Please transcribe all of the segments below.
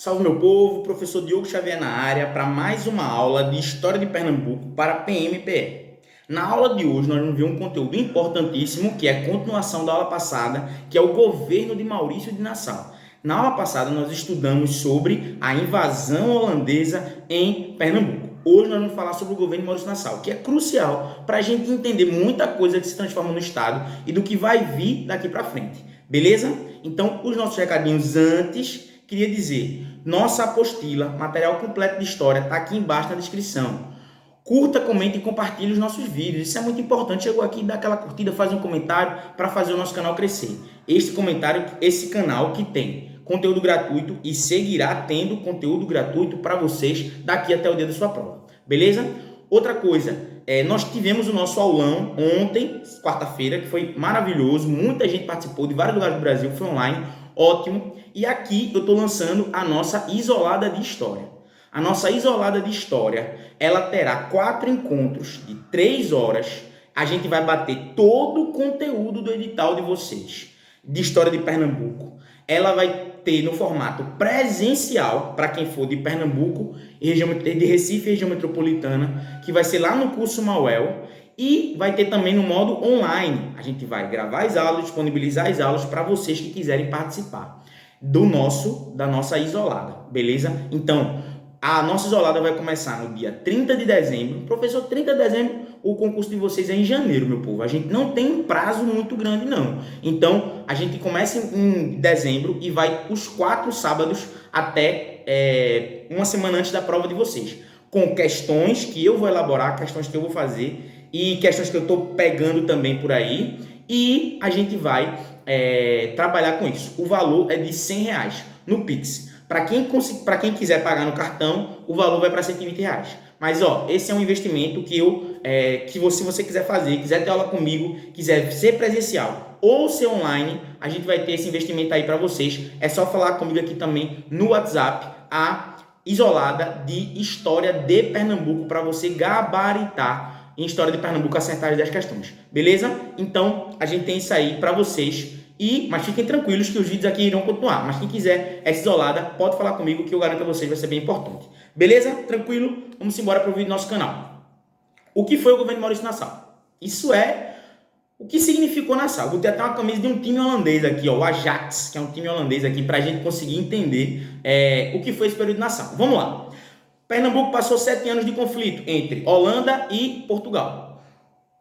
Salve meu povo, professor Diogo Xavier na área para mais uma aula de História de Pernambuco para PMPE. Na aula de hoje nós vamos ver um conteúdo importantíssimo que é a continuação da aula passada, que é o governo de Maurício de Nassau. Na aula passada nós estudamos sobre a invasão holandesa em Pernambuco. Hoje nós vamos falar sobre o governo de Maurício de Nassau, que é crucial para a gente entender muita coisa que se transforma no Estado e do que vai vir daqui para frente. Beleza? Então, os nossos recadinhos antes, queria dizer, nossa apostila, material completo de história, está aqui embaixo na descrição. Curta, comente e compartilhe os nossos vídeos. Isso é muito importante. Chegou aqui, dá aquela curtida, faz um comentário para fazer o nosso canal crescer. Esse canal que tem conteúdo gratuito e seguirá tendo conteúdo gratuito para vocês daqui até o dia da sua prova. Beleza? Outra coisa, nós tivemos o nosso aulão ontem, quarta-feira, que foi maravilhoso. Muita gente participou de vários lugares do Brasil, foi online, ótimo. E aqui eu estou lançando a nossa isolada de história. A nossa isolada de história, ela terá 4 encontros de 3 horas. A gente vai bater todo o conteúdo do edital de vocês, de História de Pernambuco. Ela vai ter no formato presencial, para quem for de Pernambuco, de Recife e região metropolitana, que vai ser lá no curso Mauel, e vai ter também no modo online. A gente vai gravar as aulas, disponibilizar as aulas para vocês que quiserem participar da nossa isolada, beleza? Então, a nossa isolada vai começar no dia 30 de dezembro. Professor, 30 de dezembro, o concurso de vocês é em janeiro, meu povo. A gente não tem um prazo muito grande, não. Então, a gente começa em dezembro e vai os 4 sábados até uma semana antes da prova de vocês. Com questões que eu vou elaborar, questões que eu vou fazer e questões que eu estou pegando também por aí. E a gente vai trabalhar com isso. O valor é de R$100 no Pix. Para quem quiser pagar no cartão, o valor vai para R$120. Mas esse é um investimento se você quiser fazer, quiser ter aula comigo, quiser ser presencial ou ser online, a gente vai ter esse investimento aí para vocês. É só falar comigo aqui também no WhatsApp, a isolada de História de Pernambuco, para você gabaritar em História de Pernambuco, acertar as 10 questões. Beleza? Então, a gente tem isso aí para vocês. Mas fiquem tranquilos que os vídeos aqui irão continuar. Mas quem quiser essa isolada, pode falar comigo que eu garanto a vocês, vai ser bem importante. Beleza? Tranquilo? Vamos embora para o vídeo do nosso canal. O que foi o governo de Maurício de Nassau? Isso é o que significou Nassau. Vou ter até uma camisa de um time holandês aqui, o Ajax, que é um time holandês aqui, para a gente conseguir entender o que foi esse período de Nassau. Vamos lá. Pernambuco passou 7 anos de conflito entre Holanda e Portugal.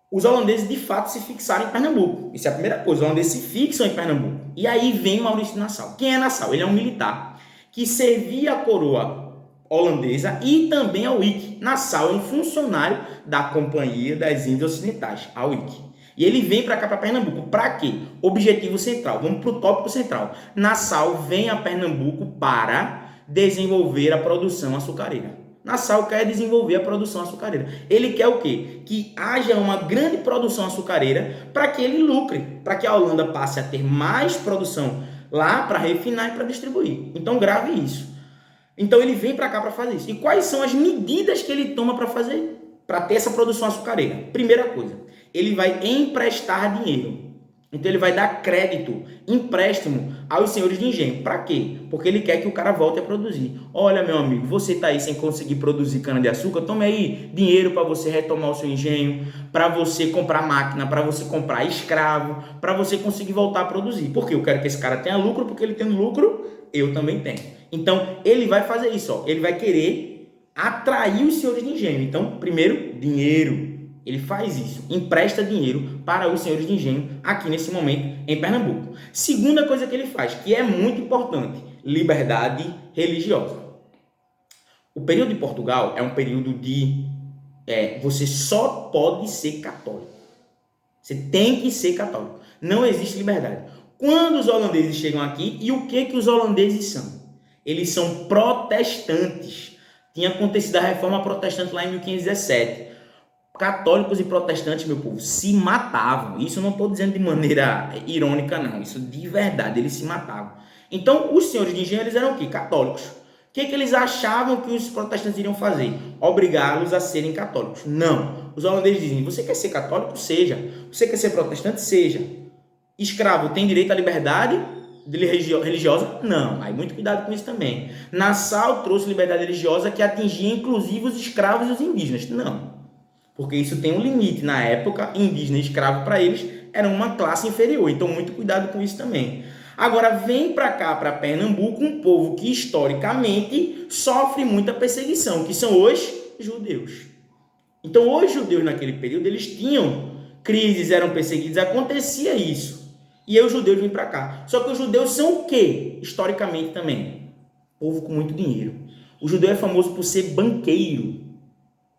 Os holandeses de fato se fixaram em Pernambuco. Isso é a primeira coisa, os holandeses se fixam em Pernambuco. E aí vem Maurício de Nassau. Quem é Nassau? Ele é um militar que servia a coroa holandesa e também a UIC. Nassau é um funcionário da Companhia das Índias Ocidentais, a UIC. E ele vem para cá, para Pernambuco. Para quê? Objetivo central. Vamos para o tópico central. Nassau vem a Pernambuco para desenvolver a produção açucareira. Nassau quer desenvolver a produção açucareira. Ele quer o quê? Que haja uma grande produção açucareira para que ele lucre, para que a Holanda passe a ter mais produção lá para refinar e para distribuir. Então grave isso. Então ele vem para cá para fazer isso. E quais são as medidas que ele toma para fazer, para ter essa produção açucareira? Primeira coisa, ele vai emprestar dinheiro. Então ele vai dar crédito, empréstimo aos senhores de engenho. Para quê? Porque ele quer que o cara volte a produzir. Olha, meu amigo, você está aí sem conseguir produzir cana-de-açúcar, tome aí dinheiro para você retomar o seu engenho, para você comprar máquina, para você comprar escravo, para você conseguir voltar a produzir. Porque eu quero que esse cara tenha lucro, porque ele tendo lucro, eu também tenho. Então ele vai fazer isso, ele vai querer atrair os senhores de engenho. Então, primeiro, dinheiro. Ele faz isso, empresta dinheiro para os senhores de engenho aqui nesse momento em Pernambuco. Segunda coisa que ele faz, que é muito importante, liberdade religiosa. O período de Portugal é um período de você só pode ser católico. Você tem que ser católico. Não existe liberdade. Quando os holandeses chegam aqui, e o que os holandeses são? Eles são protestantes. Tinha acontecido a reforma protestante lá em 1517. Católicos e protestantes, meu povo, se matavam. Isso eu não estou dizendo de maneira irônica, não. Isso de verdade, eles se matavam. Então, os senhores de engenho, eles eram o quê? Católicos. O que eles achavam que os protestantes iriam fazer? Obrigá-los a serem católicos. Não. Os holandeses dizem, você quer ser católico? Seja. Você quer ser protestante? Seja. Escravo tem direito à liberdade? religiosa? Não. Aí muito cuidado com isso também. Nassau trouxe liberdade religiosa que atingia inclusive os escravos e os indígenas? Não. Porque isso tem um limite. Na época, indígena e escravo para eles era uma classe inferior. Então muito cuidado com isso também. Agora vem para cá, para Pernambuco, um povo que historicamente sofre muita perseguição, que são os judeus. Então os judeus naquele período, eles tinham crises, eram perseguidos, acontecia isso. E aí os judeus vêm para cá. Só que os judeus são o quê? Historicamente também. Povo com muito dinheiro. O judeu é famoso por ser banqueiro,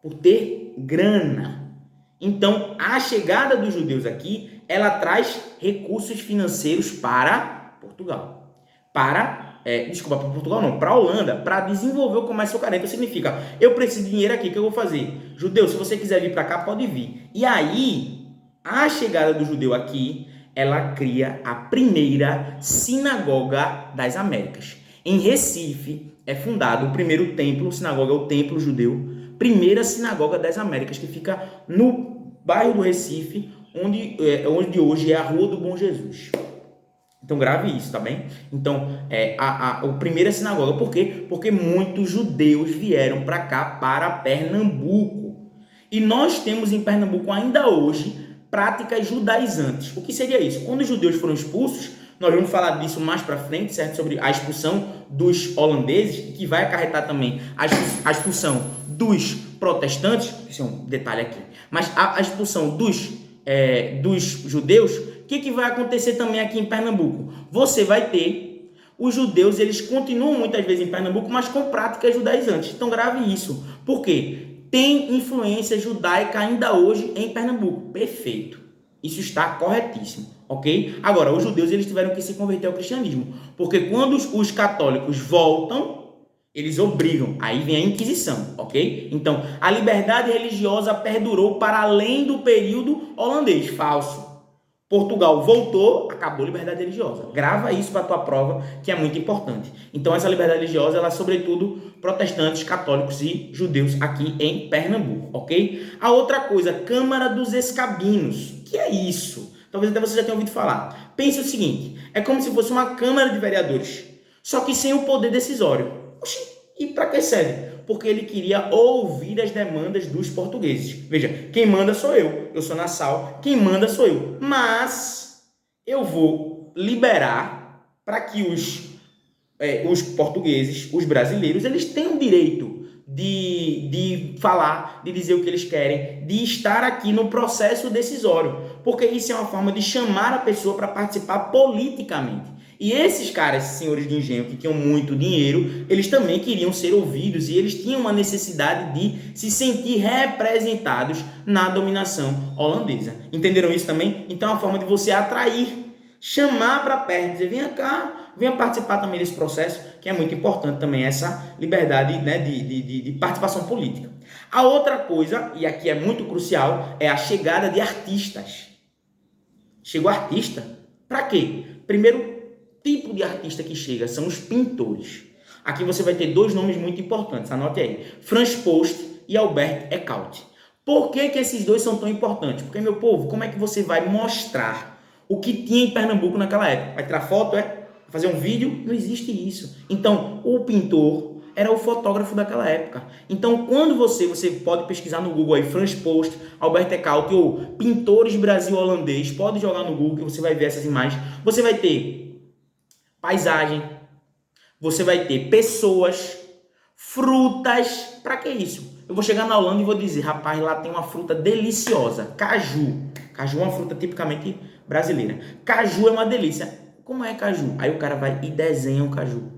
por ter grana. Então a chegada dos judeus aqui, ela traz recursos financeiros para Portugal. Para Portugal não, para a Holanda, para desenvolver o comércio local. Então significa, eu preciso de dinheiro aqui, o que eu vou fazer? Judeu, se você quiser vir para cá, pode vir. E aí, a chegada do judeu aqui, ela cria a primeira sinagoga das Américas. Em Recife é fundado o primeiro templo, sinagoga é o templo judeu, primeira sinagoga das Américas, que fica no bairro do Recife, onde hoje é a Rua do Bom Jesus. Então grave isso, tá bem? Então, a primeira sinagoga, por quê? Porque muitos judeus vieram para cá, para Pernambuco. E nós temos em Pernambuco ainda hoje práticas judaizantes. O que seria isso? Quando os judeus foram expulsos, nós vamos falar disso mais para frente, certo? Sobre a expulsão dos holandeses, que vai acarretar também a expulsão dos protestantes, isso é um detalhe aqui, mas a expulsão dos judeus. O que vai acontecer também aqui em Pernambuco? Você vai ter os judeus, eles continuam muitas vezes em Pernambuco, mas com práticas judaizantes. Então grave isso. Por quê? Tem influência judaica ainda hoje em Pernambuco. Perfeito. Isso está corretíssimo, ok? Agora, os judeus, eles tiveram que se converter ao cristianismo, porque quando os católicos voltam, eles obrigam. Aí vem a Inquisição, ok? Então, a liberdade religiosa perdurou para além do período holandês. Falso. Portugal voltou, acabou a liberdade religiosa. Grava isso para a tua prova, que é muito importante. Então, essa liberdade religiosa, ela é sobretudo protestantes, católicos e judeus aqui em Pernambuco, ok? A outra coisa, Câmara dos Escabinos. O que é isso? Talvez até você já tenha ouvido falar. Pense o seguinte, é como se fosse uma Câmara de Vereadores, só que sem o poder decisório. Oxi, e para que serve? Porque ele queria ouvir as demandas dos portugueses. Veja, quem manda sou eu sou Nassau, quem manda sou eu. Mas eu vou liberar para que os portugueses, os brasileiros, eles tenham direito de falar, de dizer o que eles querem, de estar aqui no processo decisório. Porque isso é uma forma de chamar a pessoa para participar politicamente. E esses caras, senhores de engenho, que tinham muito dinheiro, eles também queriam ser ouvidos e eles tinham uma necessidade de se sentir representados na dominação holandesa. Entenderam isso também? Então é uma forma de você atrair, chamar para perto, dizer, venha cá, venha participar também desse processo, que é muito importante também, essa liberdade, né, de participação política. A outra coisa, e aqui é muito crucial, é a chegada de artistas. Chegou artista? Para quê? Primeiro tipo de artista que chega são os pintores. Aqui você vai ter dois nomes muito importantes, anote aí, Franz Post e Albert Ecaute. Por que esses dois são tão importantes? Porque, meu povo, como é que você vai mostrar o que tinha em Pernambuco naquela época? Vai tirar foto, fazer um vídeo? Não existe isso. Então, o pintor era o fotógrafo daquela época. Então, quando você pode pesquisar no Google aí, Franz Post, Albert Ecaute ou pintores Brasil-holandês, pode jogar no Google que você vai ver essas imagens. Você vai ter paisagem, você vai ter pessoas, frutas. Para que isso? Eu vou chegar na Holanda e vou dizer, rapaz, lá tem uma fruta deliciosa, caju. Caju é uma fruta tipicamente brasileira. Caju é uma delícia. Como é caju? Aí o cara vai e desenha o caju.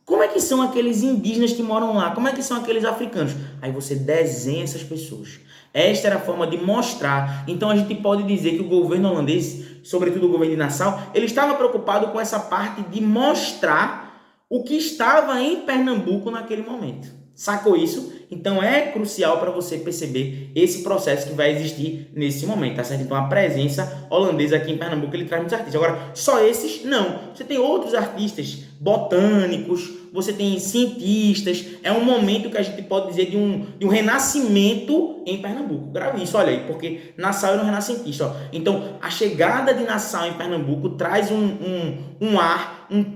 Como é que são aqueles indígenas que moram lá? Como é que são aqueles africanos? Aí você desenha essas pessoas. Esta era a forma de mostrar. Então a gente pode dizer que o governo holandês, sobretudo o governo de Nassau, ele estava preocupado com essa parte de mostrar o que estava em Pernambuco naquele momento. Sacou isso? Então é crucial para você perceber esse processo que vai existir nesse momento, tá certo? Então a presença holandesa aqui em Pernambuco, ele traz muitos artistas. Agora, só esses? Não. Você tem outros artistas botânicos, você tem cientistas. É um momento que a gente pode dizer de um renascimento em Pernambuco. Grave isso, olha aí, porque Nassau era um renascentista. Ó. Então, a chegada de Nassau em Pernambuco traz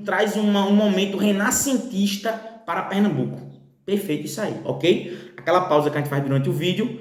traz um momento renascentista para Pernambuco. Perfeito isso aí, ok? Aquela pausa que a gente faz durante o vídeo.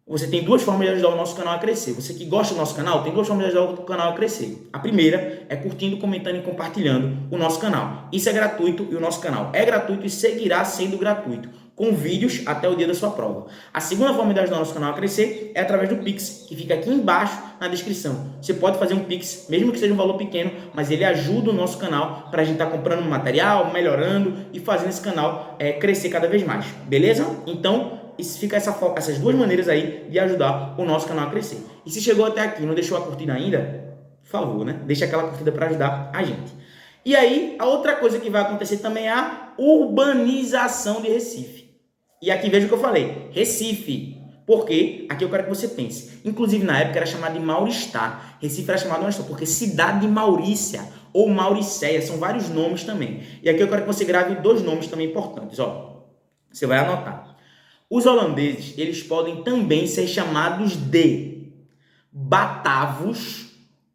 Você tem duas formas de ajudar o nosso canal a crescer. Você que gosta do nosso canal, tem duas formas de ajudar o canal a crescer. A primeira é curtindo, comentando e compartilhando o nosso canal. Isso é gratuito e o nosso canal é gratuito e seguirá sendo gratuito, com vídeos até o dia da sua prova. A segunda forma de ajudar o nosso canal a crescer é através do Pix, que fica aqui embaixo na descrição. Você pode fazer um Pix, mesmo que seja um valor pequeno, mas ele ajuda o nosso canal para a gente estar comprando material, melhorando e fazendo esse canal crescer cada vez mais. Beleza? Então, fica essas duas maneiras aí de ajudar o nosso canal a crescer. E se chegou até aqui e não deixou a curtida ainda, por favor, né? Deixa aquela curtida para ajudar a gente. E aí, a outra coisa que vai acontecer também é a urbanização de Recife. E aqui veja o que eu falei, Recife. Porque aqui eu quero que você pense. Inclusive, na época era chamado de Mauristá. Recife era chamado de Mauristá, porque cidade de Maurícia ou Mauricéia, são vários nomes também. E aqui eu quero que você grave dois nomes também importantes. Ó, você vai anotar. Os holandeses, eles podem também ser chamados de batavos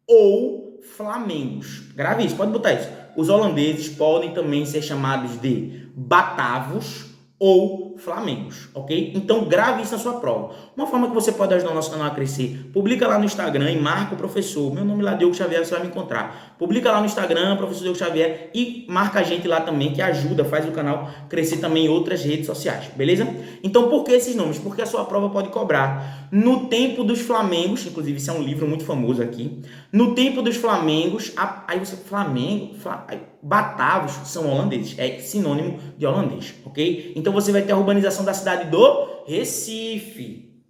ou flamengos. Grave isso, pode botar isso. Os holandeses podem também ser chamados de batavos ou flamengos, ok? Então, grave isso na sua prova. Uma forma que você pode ajudar o nosso canal a crescer, publica lá no Instagram e marca o professor. Meu nome lá é Diogo Xavier, você vai me encontrar. Publica lá no Instagram, professor Diogo Xavier, e marca a gente lá também, que ajuda, faz o canal crescer também em outras redes sociais, beleza? Então, por que esses nomes? Porque a sua prova pode cobrar. No Tempo dos Flamengos, inclusive isso é um livro muito famoso aqui, no Tempo dos Flamengos, aí você, batavos são holandeses, é sinônimo de holandês, ok? Então você vai ter a urbanização da cidade do Recife.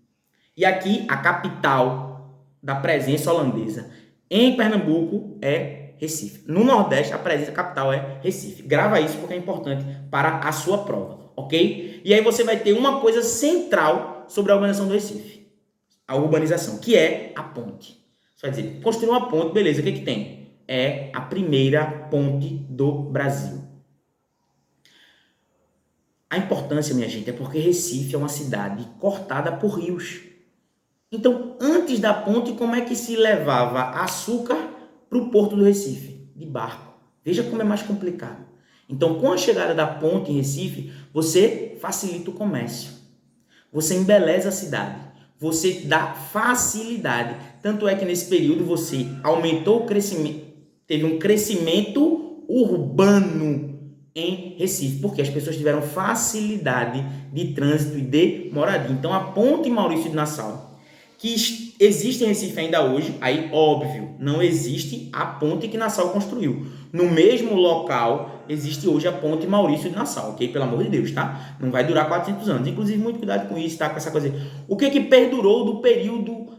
E aqui a capital da presença holandesa em Pernambuco é Recife. No Nordeste a presença capital é Recife. Grava isso porque é importante para a sua prova, ok? E aí você vai ter uma coisa central sobre a urbanização do Recife. A urbanização, que é a ponte. Você vai dizer, construir uma ponte, beleza, o que tem? É a primeira ponte do Brasil. A importância, minha gente, é porque Recife é uma cidade cortada por rios. Então, antes da ponte, como é que se levava açúcar para o porto do Recife? De barco. Veja como é mais complicado. Então, com a chegada da ponte em Recife, você facilita o comércio. Você embeleza a cidade. Você dá facilidade. Tanto é que nesse período você aumentou o crescimento, teve um crescimento urbano em Recife, porque as pessoas tiveram facilidade de trânsito e de moradia. Então, a ponte Maurício de Nassau, que existe em Recife ainda hoje, aí, óbvio, não existe a ponte que Nassau construiu. No mesmo local, existe hoje a ponte Maurício de Nassau, ok? Pelo amor de Deus, tá? Não vai durar 400 anos. Inclusive, muito cuidado com isso, tá? Com essa coisa. O que perdurou do período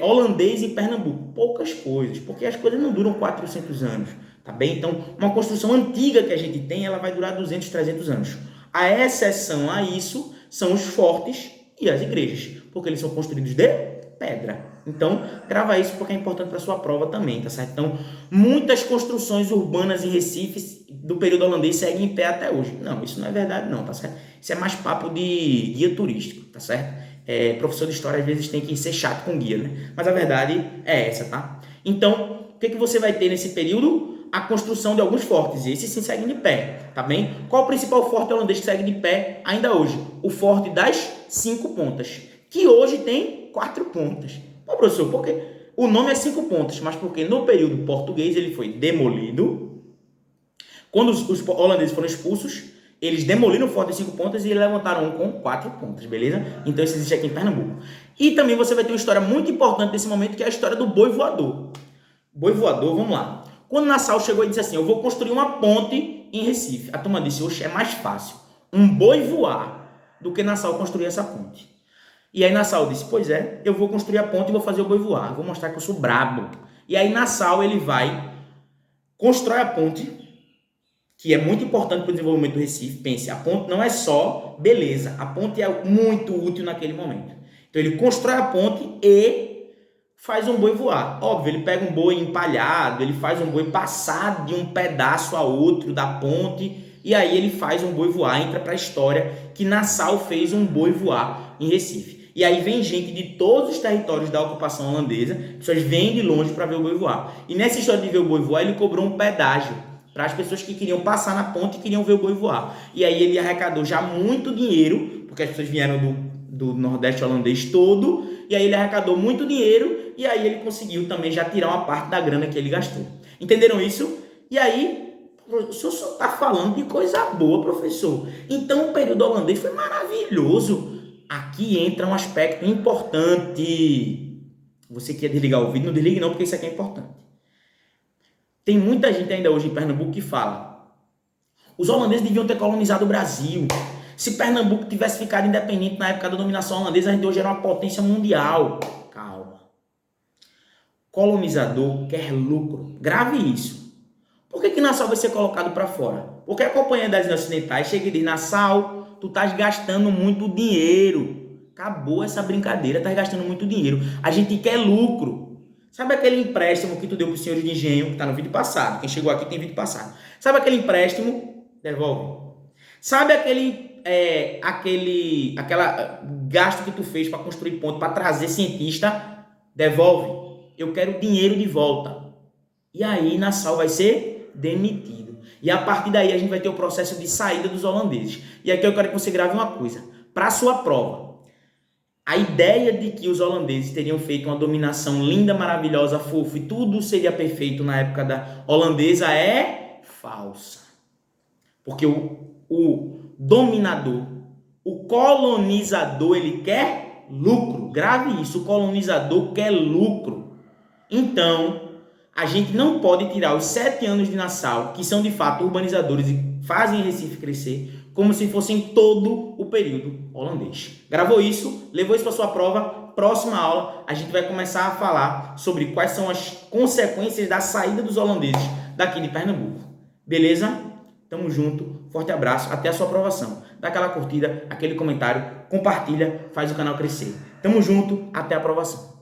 holandês em Pernambuco? Poucas coisas, porque as coisas não duram 400 anos, tá bem? Então, uma construção antiga que a gente tem, ela vai durar 200, 300 anos. A exceção a isso são os fortes e as igrejas, porque eles são construídos de pedra. Então, grava isso porque é importante para a sua prova também, tá certo? Então, muitas construções urbanas em Recife do período holandês seguem em pé até hoje. Não, isso não é verdade não, tá certo? Isso é mais papo de guia turístico, tá certo? Professor de história às vezes tem que ser chato com guia, né? Mas a verdade é essa, tá? Então, o que você vai ter nesse período? A construção de alguns fortes, e esses sim seguem de pé, tá bem? Qual o principal forte holandês que segue de pé ainda hoje? O Forte das 5 Pontas, que hoje tem 4 pontas. Bom, professor, porque o nome é 5 pontas, mas porque no período português ele foi demolido. Quando os holandeses foram expulsos, eles demoliram o Forte das 5 Pontas e levantaram um com 4 pontas, beleza? Então isso existe aqui em Pernambuco. E também você vai ter uma história muito importante nesse momento, que é a história do boi voador. Boi voador, vamos lá. Quando Nassau chegou e disse assim, eu vou construir uma ponte em Recife. A turma disse, oxe, é mais fácil um boi voar do que Nassau construir essa ponte. E aí Nassau disse, pois é, eu vou construir a ponte e vou fazer o boi voar. Eu vou mostrar que eu sou brabo. E aí Nassau, ele vai, constrói a ponte, que é muito importante para o desenvolvimento do Recife. Pense, a ponte não é só beleza, a ponte é muito útil naquele momento. Então ele constrói a ponte e faz um boi voar. Óbvio, ele pega um boi empalhado, ele faz um boi passar de um pedaço a outro da ponte, e aí ele faz um boi voar, entra para a história que Nassau fez um boi voar em Recife. E aí vem gente de todos os territórios da ocupação holandesa, pessoas vêm de longe para ver o boi voar. E nessa história de ver o boi voar, ele cobrou um pedágio para as pessoas que queriam passar na ponte e queriam ver o boi voar. E aí ele arrecadou já muito dinheiro, porque as pessoas vieram do Nordeste holandês todo, e aí ele arrecadou muito dinheiro, e aí ele conseguiu também já tirar uma parte da grana que ele gastou. Entenderam isso? E aí, o senhor só está falando de coisa boa, professor. Então o período holandês foi maravilhoso. Aqui entra um aspecto importante. Você quer desligar o vídeo? Não desligue não, porque isso aqui é importante. Tem muita gente ainda hoje em Pernambuco que fala: os holandeses deviam ter colonizado o Brasil. Se Pernambuco tivesse ficado independente na época da dominação holandesa, a gente hoje era uma potência mundial. Calma. Colonizador quer lucro. Grave isso. Por que Nassau vai ser colocado para fora? Porque a Companhia das Índias Ocidentais chega e diz: Nassau, tu estás gastando muito dinheiro. Acabou essa brincadeira, estás gastando muito dinheiro. A gente quer lucro. Sabe aquele empréstimo que tu deu para os senhores de engenho, que está no vídeo passado? Quem chegou aqui tem vídeo passado. Sabe aquele empréstimo? Devolve. Sabe aquela gasto que tu fez para construir ponte, para trazer cientista? Devolve. Eu quero dinheiro de volta. E aí Nassau vai ser demitido. E a partir daí a gente vai ter o processo de saída dos holandeses. E aqui eu quero que você grave uma coisa. Para a sua prova, a ideia de que os holandeses teriam feito uma dominação linda, maravilhosa, fofa e tudo seria perfeito na época da holandesa é falsa. Porque o dominador, o colonizador, ele quer lucro. Grave isso, o colonizador quer lucro. Então, a gente não pode tirar os 7 anos de Nassau, que são de fato urbanizadores e fazem Recife crescer, como se fossem todo o período holandês. Gravou isso? Levou isso para sua prova? Próxima aula, a gente vai começar a falar sobre quais são as consequências da saída dos holandeses daqui de Pernambuco. Beleza? Tamo junto, forte abraço, até a sua aprovação. Dá aquela curtida, aquele comentário, compartilha, faz o canal crescer. Tamo junto, até a aprovação.